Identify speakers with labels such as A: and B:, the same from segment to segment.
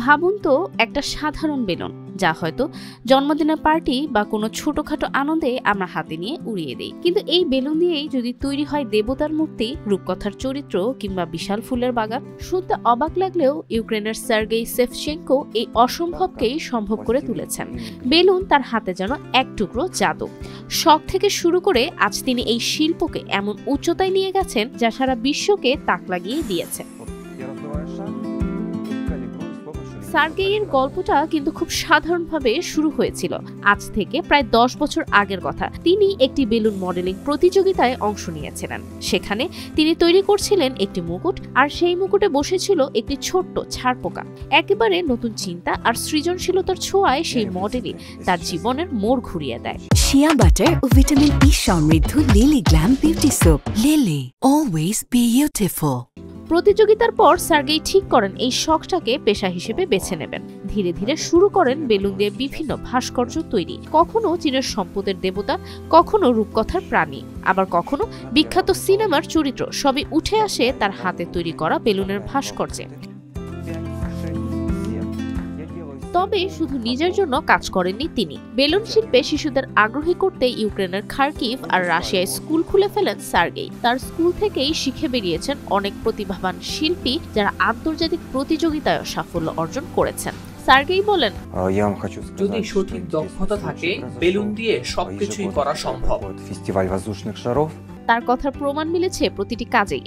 A: ভাবুন তো, একটা সাধারণ বেলুন যা হয়তো জন্মদিনের পার্টি বা কোনো ছোটখাটো আনন্দে আমরা হাতে নিয়ে উড়িয়ে দিই, কিন্তু এই বেলুন দিয়েই যদি তৈরি হয় দেবতার মূর্তি, রূপকথার চরিত্র কিংবা বিশাল ফুলের বাগান। শুনতে অবাক লাগলেও ইউক্রেনের সার্গেই সেভচেনকো এই অসম্ভবকেই সম্ভব করে তুলেছেন। বেলুন তার হাতে যেন এক টুকরো জাদু। শখ থেকে শুরু করে আজ তিনি এই শিল্পকে এমন উচ্চতায় নিয়ে গেছেন যা সারা বিশ্বকে তাক লাগিয়ে দিয়েছে। সার্গেইয়ের গল্পটা কিন্তু খুব সাধারণভাবে শুরু হয়েছিল। আজ থেকে প্রায় 10 বছর আগের কথা। তিনি একটি বেলুন মডেলিং প্রতিযোগিতায় অংশ নিয়েছিলেন। সেখানে তিনি তৈরি করছিলেন একটি মুকুট, আর সেই মুকুটে বসেছিল একটি ছোট্ট ছারপোকা। একেবারে নতুন চিন্তা আর সৃজনশীলতার ছোঁয়ায় সেই মডেলই তার জীবনের মোড় ঘুরিয়ে দেয়।
B: শিয়া বাটার ও ভিটামিন ই সমৃদ্ধ lily glam beauty soap. Lily, always beautiful.
A: প্রতিযোগিতার পর সার্গেই ঠিক করেন এই শখটাকে পেশা হিসেবে বেছে নেবেন। ধীরে ধীরে শুরু করেন বেলুন দিয়ে বিভিন্ন ভাস্কর্য তৈরি, কখনো চীনের সম্পদের দেবতা, কখনো রূপকথার প্রাণী, আবার কখনো বিখ্যাত সিনেমার চরিত্র। সবই উঠে আসে তার হাতে তৈরি করা বেলুনের ভাস্কর্যে। তবে শুধু নিজের জন্য কাজ করেননি তিনি। বেলুন শিল্পে শিশুদের আগ্রহী করতে ইউক্রেনের খার্কিভ আর রাশিয়ায় স্কুল খুলে ফেলেন সার্গেই। তার স্কুল থেকেই শিখে বেরিয়েছেন অনেক প্রতিভাবান শিল্পী, যারা আন্তর্জাতিক প্রতিযোগিতায় সাফল্য অর্জন করেছেন। সার্গেই বলেন,
C: যদি সঠিক দক্ষতা থাকে, বেলুন দিয়ে সবকিছুই করা সম্ভব।
A: তার কথার প্রমাণ মিলেছে প্রতিটি কাজেই।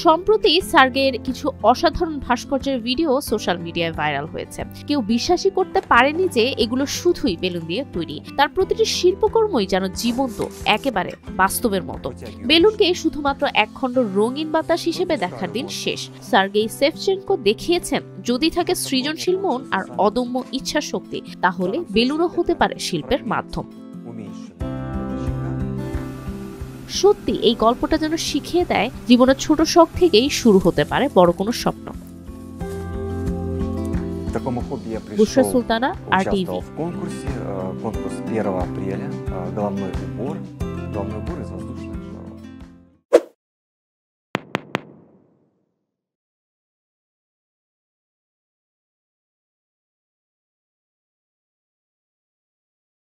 A: সম্প্রতি সার্গেইয়ের কিছু অসাধারণ ভাস্কর্যের ভিডিও সোশ্যাল মিডিয়ায় ভাইরাল হয়েছে। কেউ বিশ্বাসই করতে পারেনি যে এগুলো শুধুই বেলুন দিয়ে তৈরি। তার প্রতিটি শিল্পকর্মই যেন জীবন্ত, একেবারে বাস্তবের মতো। বেলুনকে শুধুমাত্র একখণ্ড রঙিন বাতাস হিসেবে দেখার দিন শেষ। সার্গেই সেভচেনকো দেখিয়েছেন, যদি থাকে সৃজনশীল মন আর অদম্য ইচ্ছা শক্তি, তাহলে বেলুনও হতে পারে শিল্পের মাধ্যম। সত্যি এই গল্পটা যেন শিখিয়ে দেয়, জীবনের ছোট শখ থেকেই শুরু হতে পারে বড় কোনো স্বপ্ন। বুশরা সুলতানা, RTV।